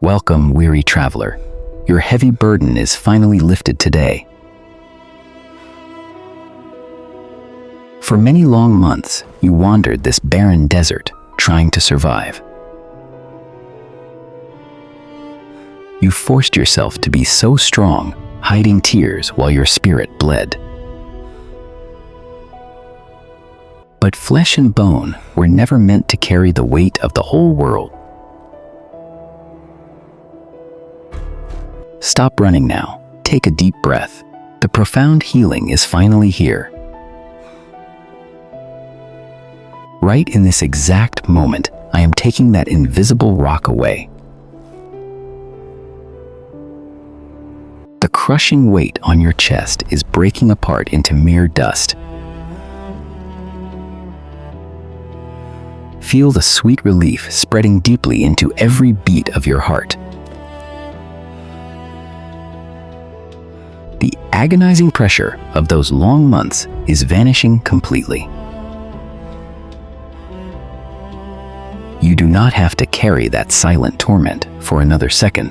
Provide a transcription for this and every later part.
Welcome, weary traveler. Your heavy burden is finally lifted today. For many long months, you wandered this barren desert, trying to survive. You forced yourself to be so strong, hiding tears while your spirit bled. But flesh and bone were never meant to carry the weight of the whole world. Stop running now. Take a deep breath. The profound healing is finally here. Right in this exact moment, I am taking that invisible rock away. The crushing weight on your chest is breaking apart into mere dust. Feel the sweet relief spreading deeply into every beat of your heart. The agonizing pressure of those long months is vanishing completely. You do not have to carry that silent torment for another second.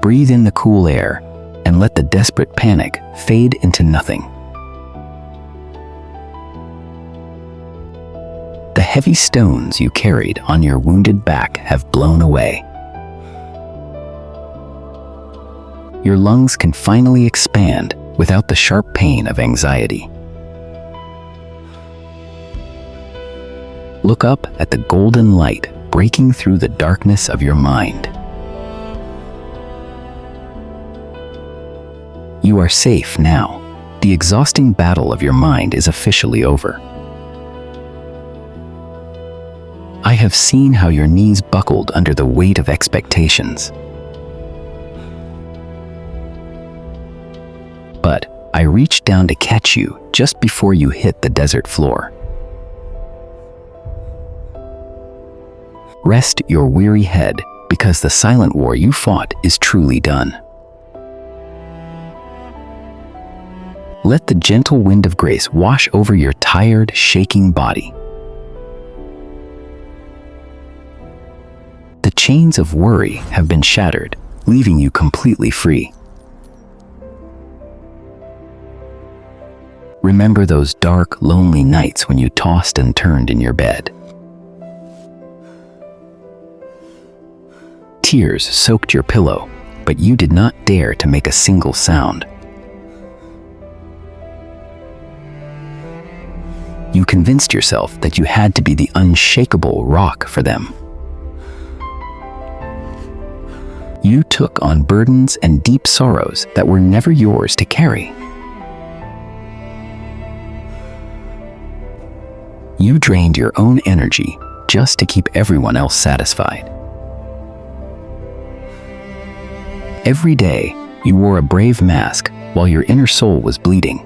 Breathe in the cool air and let the desperate panic fade into nothing. The heavy stones you carried on your wounded back have blown away. Your lungs can finally expand without the sharp pain of anxiety. Look up at the golden light breaking through the darkness of your mind. You are safe now. The exhausting battle of your mind is officially over. I have seen how your knees buckled under the weight of expectations. But I reached down to catch you just before you hit the desert floor. Rest your weary head, because the silent war you fought is truly done. Let the gentle wind of grace wash over your tired, shaking body. The chains of worry have been shattered, leaving you completely free. Remember those dark, lonely nights when you tossed and turned in your bed. Tears soaked your pillow, but you did not dare to make a single sound. You convinced yourself that you had to be the unshakable rock for them. You took on burdens and deep sorrows that were never yours to carry. You drained your own energy just to keep everyone else satisfied. Every day, you wore a brave mask while your inner soul was bleeding.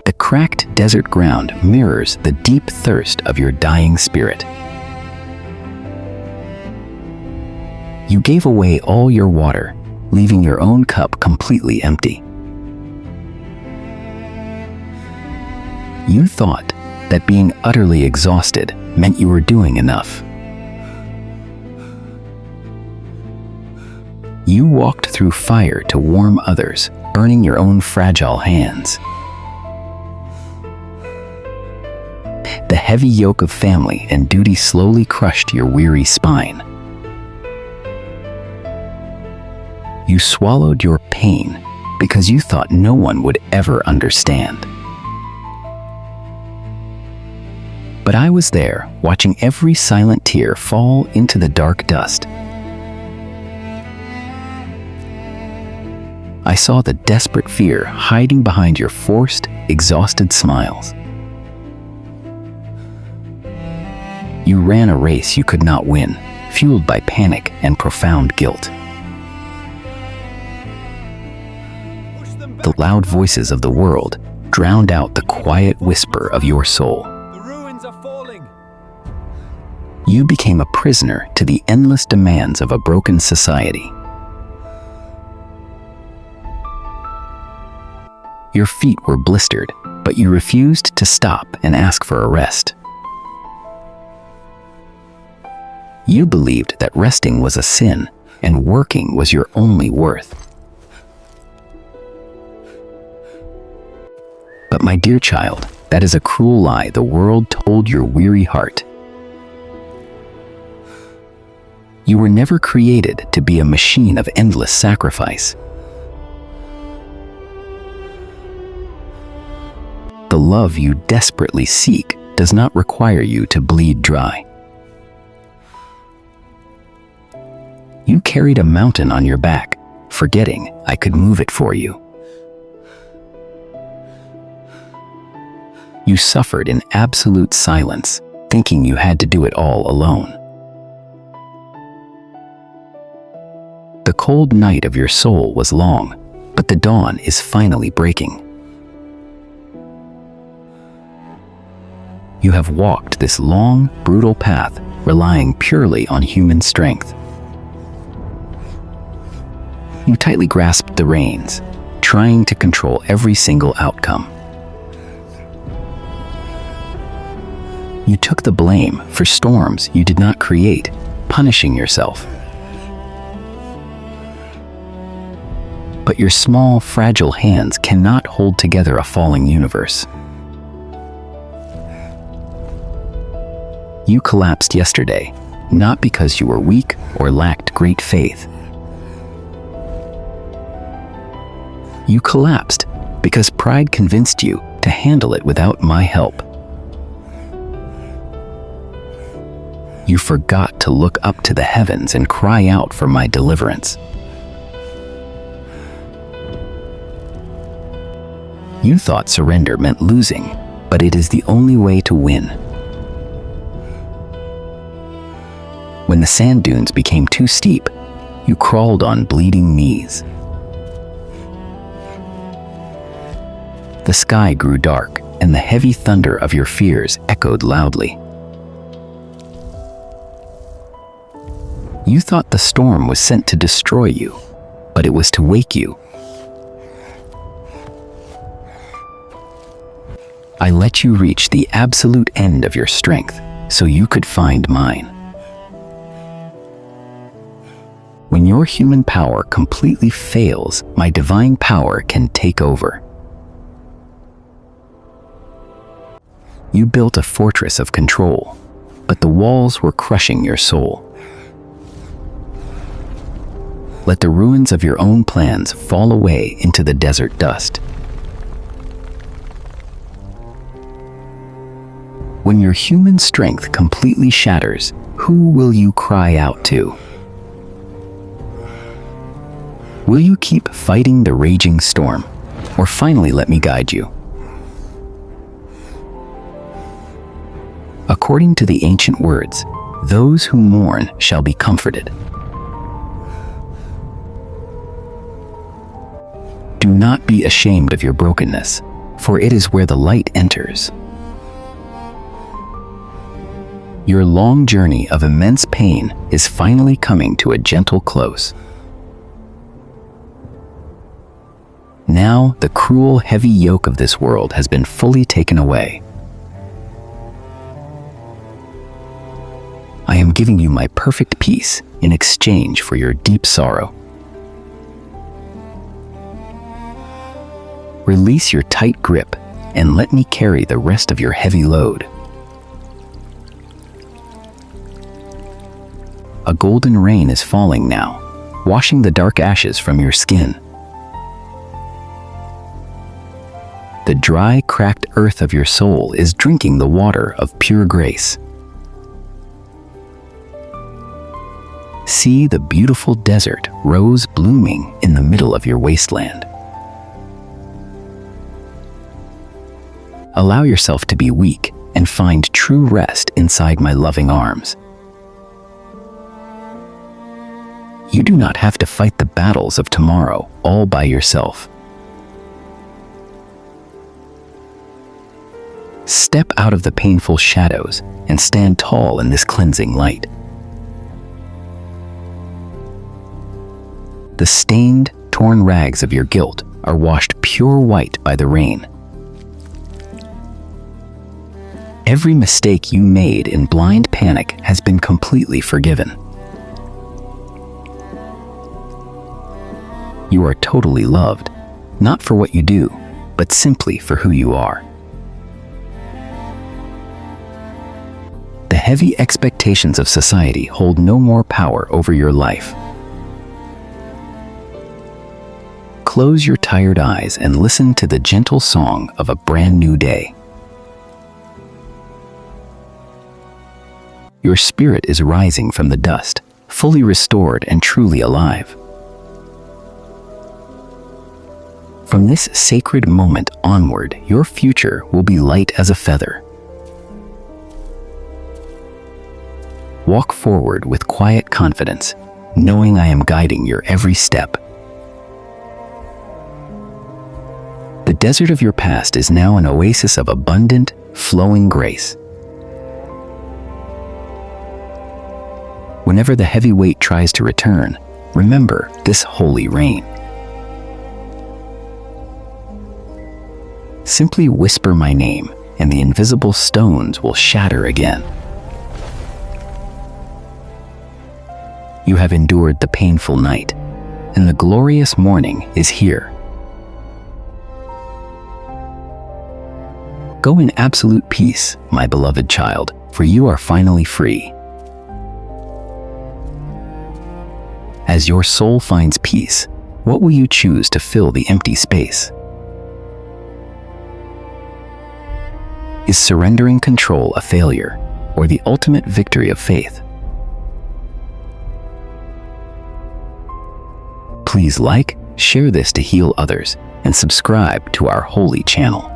The cracked desert ground mirrors the deep thirst of your dying spirit. You gave away all your water, leaving your own cup completely empty. You thought that being utterly exhausted meant you were doing enough. You walked through fire to warm others, burning your own fragile hands. The heavy yoke of family and duty slowly crushed your weary spine. You swallowed your pain because you thought no one would ever understand. But I was there, watching every silent tear fall into the dark dust. I saw the desperate fear hiding behind your forced, exhausted smiles. You ran a race you could not win, fueled by panic and profound guilt. The loud voices of the world drowned out the quiet whisper of your soul. The ruins are falling. You became a prisoner to the endless demands of a broken society. Your feet were blistered, but you refused to stop and ask for a rest. You believed that resting was a sin and working was your only worth. But my dear child, that is a cruel lie the world told your weary heart. You were never created to be a machine of endless sacrifice. The love you desperately seek does not require you to bleed dry. You carried a mountain on your back, forgetting I could move it for you. You suffered in absolute silence, thinking you had to do it all alone. The cold night of your soul was long, but the dawn is finally breaking. You have walked this long, brutal path, relying purely on human strength. You tightly grasped the reins, trying to control every single outcome. You took the blame for storms you did not create, punishing yourself. But your small, fragile hands cannot hold together a falling universe. You collapsed yesterday, not because you were weak or lacked great faith. You collapsed because pride convinced you to handle it without my help. You forgot to look up to the heavens and cry out for my deliverance. You thought surrender meant losing, but it is the only way to win. When the sand dunes became too steep, you crawled on bleeding knees. The sky grew dark, and the heavy thunder of your fears echoed loudly. You thought the storm was sent to destroy you, but it was to wake you. I let you reach the absolute end of your strength so you could find mine. When your human power completely fails, my divine power can take over. You built a fortress of control, but the walls were crushing your soul. Let the ruins of your own plans fall away into the desert dust. When your human strength completely shatters, who will you cry out to? Will you keep fighting the raging storm, or finally let me guide you? According to the ancient words, those who mourn shall be comforted. Do not be ashamed of your brokenness, for it is where the light enters. Your long journey of immense pain is finally coming to a gentle close. Now, the cruel, heavy yoke of this world has been fully taken away. I am giving you my perfect peace in exchange for your deep sorrow. Release your tight grip and let me carry the rest of your heavy load. A golden rain is falling now, washing the dark ashes from your skin. The dry, cracked earth of your soul is drinking the water of pure grace. See the beautiful desert rose blooming in the middle of your wasteland. Allow yourself to be weak and find true rest inside my loving arms. You do not have to fight the battles of tomorrow all by yourself. Step out of the painful shadows and stand tall in this cleansing light. The stained, torn rags of your guilt are washed pure white by the rain. Every mistake you made in blind panic has been completely forgiven. You are totally loved, not for what you do, but simply for who you are. The heavy expectations of society hold no more power over your life. Close your tired eyes and listen to the gentle song of a brand new day. Your spirit is rising from the dust, fully restored and truly alive. From this sacred moment onward, your future will be light as a feather. Walk forward with quiet confidence, knowing I am guiding your every step. The desert of your past is now an oasis of abundant, flowing grace. Whenever the heavy weight tries to return, remember this holy rain. Simply whisper my name, and the invisible stones will shatter again. You have endured the painful night, and the glorious morning is here. Go in absolute peace, my beloved child, for you are finally free. As your soul finds peace, what will you choose to fill the empty space? Is surrendering control a failure, or the ultimate victory of faith? Please like, share this to heal others, and subscribe to our holy channel.